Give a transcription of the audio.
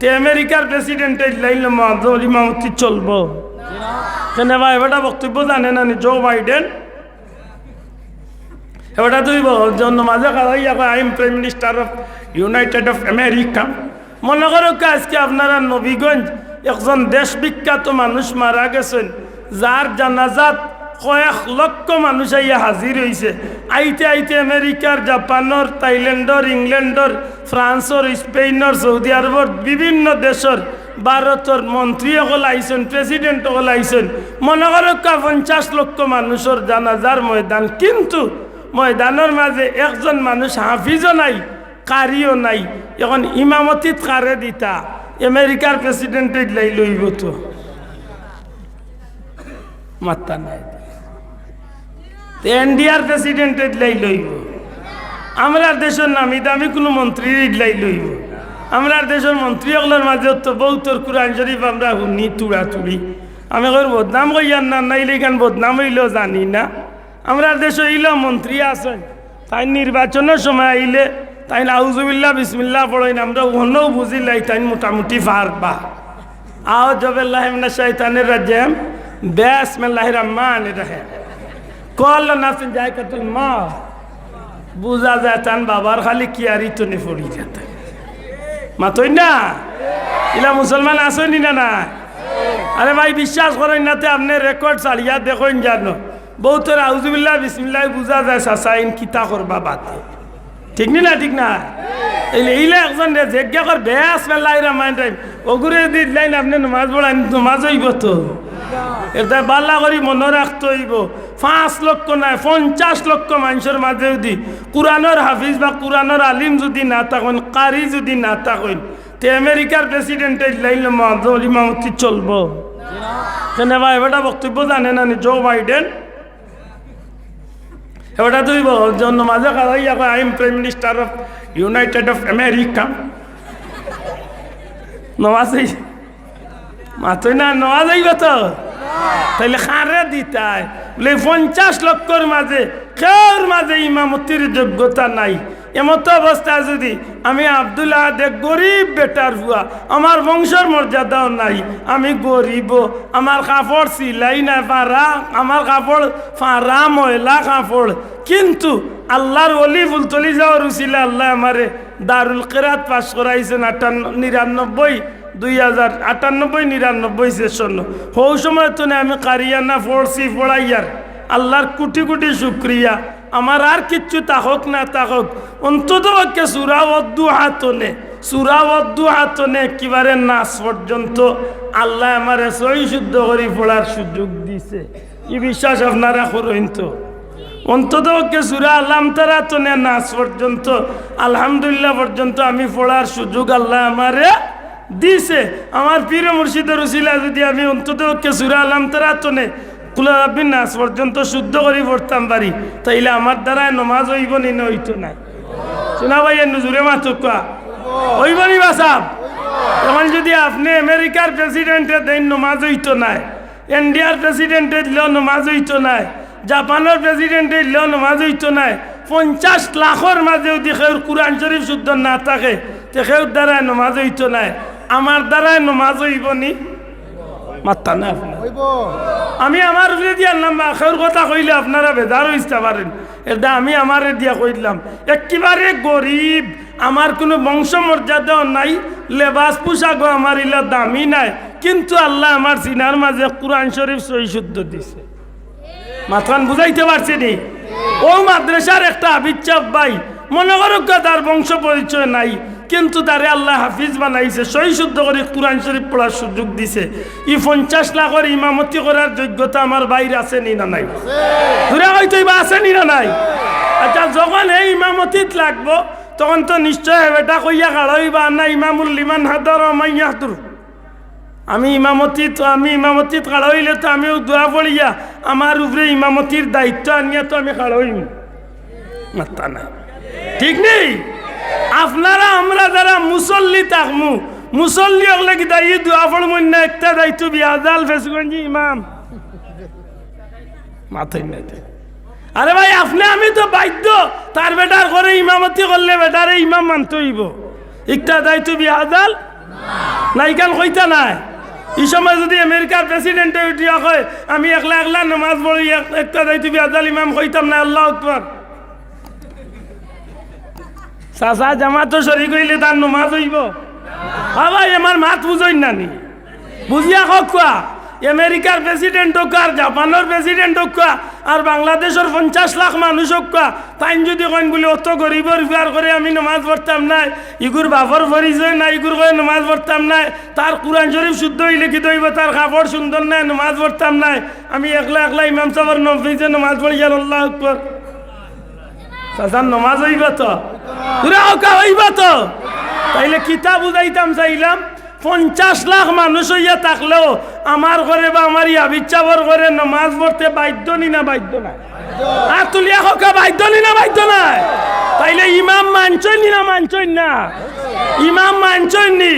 তে আমেরিকার প্রেসিডেন্টের লাইন ইমামতি চলবো কেন ভাই এবারটা বক্তব্য জানে না জো বাইডেন এবারটা তুই জন্য মাঝে I am prime minister of united of America. মনে করো আজকে আপনারা নবীগঞ্জ একজন দেশ বিখ্যাত মানুষ মারা গেছেন, যার জানাজাত কয়েক লক্ষ মানুষ আইয়া হাজির হয়েছে। আইতে আইতে আমেরিকার, জাপানের, থাইল্যান্ডর, ইংল্যান্ডর, ফ্রান্সর, স্পেইনর, সৌদি আরবর বিভিন্ন দেশের, ভারতের মন্ত্রী সকল আইসেন, প্রেসিডেন্ট সকল আইসেন। মনে করো 50 লক্ষ মানুষের জানাজার ময়দান, কিন্তু ময়দানের মাঝে একজন মানুষ হাফিজও নাই, কারিও নাই। এখন ইমামতিত কারে দিতা? আমেরিকার প্রেসিডেন্টের লাই লইব তো মাত্তা নাই, ইন্ডিয়ার প্রেসিডেন্টের লাই লইব। আমরা দেশের নামি দামি কোনো মন্ত্রীর লাই লইব। আমরা দেশের মন্ত্রী সকলের মাঝে তো বহুতর কুরআন শরীফ আমরা শুনি তুড়া তুড়ি। আমি কই বদনাম কইয়ার না, নাইলে এখান বদনাম হইলেও জানি না। আমরা দেশে হইল মন্ত্রী আছেন, তাই নির্বাচনের সময় আইলে তাই আউজুবিল্লাহ বিসমিল্লাহ পড়েন, আমরা অন্যও বুঝিলাই তাই মোটামুটি পারবা। আও জবেল্লাহ মিনাশ শাইতানির রাজিম, বিসমিল্লাহির রহমানির রহিম। কল নাফসিন যায়কাতুল মউত, বুঝা যায় তান বাবার খালি কিয়ারি তনে পড়ি যেতে মাতই না। ইলা মুসলমান আসেনি না না? আরে ভাই বিশ্বাস করেন নাতে আপনি রেকর্ড চালিয়া দেখেন জানো, বহুতর আউজুবিল্লাহ বিসমিল্লাহ বুঝা যায় সাসাইন কিতা করবা বাতে, ঠিক না? ঠিক না? এইলে একজন জিজ্ঞা কর বিসমিল্লাহির রহমানির রহিম ওগুরে দিলেন আপনি নামাজ পড়ান, নামাজ হইব তো? এটা বাল্লা করি মনে রাখতে হইব। 5 লক্ষ নয় 50 লক্ষ মানুষের মাঝে যদি কোরআনের হাফিজ বা কোরআনের আলিম যদি না থাকেন, কারি যদি না থাকেন, তে আমেরিকার প্রেসিডেন্টের লাইন ইমামতি চলবো কেন ভাই? এবারটা বক্তব্য জানে না জো বাইডেন? এবারটা তুই জন্য মাঝে I am prime minister of united of America. Nawaz মাতই না, নওয়াজ হইব তো? তাইলে খারে দিতাই বলে 50 লক্ষর মাঝে কেউর মাঝে ইমামতির যোগ্যতা নাই। এমতো অবস্থা যদি আমি আব্দুল এক গরিব বেটার হুয়া, আমার বংশর মর্যাদাও নাই, আমি গরিব, আমার কাপড় সিলাই নাই পারা, আমার কাপড় ফারা ময়লা কাপড়, কিন্তু আল্লাহর ওলি ফুলতলি যাওয়ার উচিলা আল্লাহ আমারে দারুল কিরাত পাশ করাইছেন 99 2098 99 সেশন। হৌ সময় তো আমি কারিয়ানা পড়ছি পড়াইয়ার আল্লাহর কোটি কোটি শুক্রিয়া। আমার আর কিচ্ছু তাহক না তাহক, অন্তত পক্ষে সুরা হাতনে একেবারে নাচ পর্যন্ত আল্লাহ আমারে সহি শুদ্ধ করে পড়ার সুযোগ দিছে। এই বিশ্বাস আপনারা করেন তো? অন্তত পক্ষে সুরা আল্লাম তারা তনে নাচ পর্যন্ত আলহামদুলিল্লাহ পর্যন্ত আমি পড়ার সুযোগ আল্লাহ আমারে দিছে। আমার পীর মুর্শিদের উসিলা যদি আমি অন্তত পক্ষে সুরা আল্লাম তারা তনে কুলাবিন নাচ পর্যন্ত শুদ্ধ করে পড়তাম পারি, তাইলে আমার দ্বারা নমাজ হইব নি? হইতো না? শোনা ভাই জুড়ে মাতুকা হইব নি বাসাব? এখন যদি আপনি আমেরিকার প্রেসিডেন্টের দেন নমাজ হইতো নাই, ইন্ডিয়ার প্রেসিডেন্টের দিলেও নমাজ হইতো নাই, জাপানের প্রেসিডেন্টের দিলেও নমাজ হইতো নাই, 50 লাখের মাঝে যদি কেউর কোরআন শরীফ শুদ্ধ না থাকে তে কেউর দ্বারায় নমাজ হইতো নাই, আমার দ্বারায় নমাজ হইব নি? মাত্তা না আমি আমার উপরে দিয়া নাম্বা খেউর কথা কইলে আপনারা বেজার হইতে পারেন। এটা আমি আমারে দিয়া কইলাম, একেবারে গরিব, আমার কোনো বংশ মর্যাদাও নাই, লেবাস পোশাকও আমার ইলা দামি নাই, কিন্তু আল্লাহ আমার সিনার মাঝে কোরআন শরীফ সহি শুদ্ধ দিছে। মাথান বুঝাইতে পারছি নি? ও মাদ্রাসার একটা আবিচ্ছাপ ভাই, মনে করো তার বংশ পরিচয় নাই, কিন্তু তারে আল্লাহ হাফিজ বানাইছে, সহি শুদ্ধ করে কোরআন শরীফ পড়ার সুযোগ দিছে। 50 লাখের ইমামতি করার যোগ্যতা আমার বাইরে আছে নি না নাই? ঘুরে হয়তো বা আছে নি না নাই? আচ্ছা, যখন এই ইমামতিত লাগবো তখন তো নিশ্চয় এটা কইয়া কাড়াইবা না ইমামুল লিমান হাদার মাইয়াহদুর। আমি ইমামতিত কাড়াইলে তো আমিও দোয়া পড়িয়া আমার উপরে ইমামতির দায়িত্ব আনিয়া তো আমি কাড়াইম মাত্তা না, ঠিক নেই? আপনারা আমরা যারা মুসল্লি থাকমু, মুসল্লি হলে কি দায়ী দোয়া পড়ব না? একটা দায়িত্ব বিয়াজাল ফেসগঞ্জি ইমাম মাথায় নাই। আরে ভাই আপনি আমি তো বাধ্য, তার বেটার করে ইমামতি করলে বেটারে ইমাম মানতে হইব। একটা দায়িত্ব বিয়াজাল নাইকান কইতা নাই এই সময় যদি আমেরিকার প্রেসিডেন্টে উঠিয়া কয় আমি একলা একলা নামাজ পড়ি একটা যাইতে আজাল ইমাম কইতাম না আল্লাহু আকবার সাসা জামাতো শরীক হইলে তার নামাজ হইব ভাই আমার মাত বুঝই না নি বুঝিয়া কোয়া আমেরিকার প্রেসিডেন্ট হোক আর জাপানের প্রেসিডেন্ট হোক আর বাংলাদেশের 50 লাখ মানুষ হোক তাই যদি কইন বলে অত গরিবর বিয়ার করে আমি নামাজ পড়তাম না ইগুর বাপর পরিচয় না ইগুর করে নামাজ পড়তাম না তার কোরআন শরীফ শুদ্ধ হইলে কি দইব তার কাপড় সুন্দর না নামাজ পড়তাম না আমি একলা একলা ইমাম সাহেবের নফিজে নামাজ পড়ি আল্লাহু আকবার সাজান নামাজ হইব তো পুরা ওকা হইব তো তাইলে কিতাব বুঝাইতাম চাইলাম 50 লাখ মানুষ হইয়া থাকলেও আমার ঘরে বা আমার ইয়াবিচ্ছাবর ঘরে নামাজ পড়তে বাধ্য নি না বাধ্য নাই আর তুলিয়া হকা বাধ্য নি না বাধ্য নাই তাইলে ইমাম মানছই নি না মানছই না ইমাম মানছই নি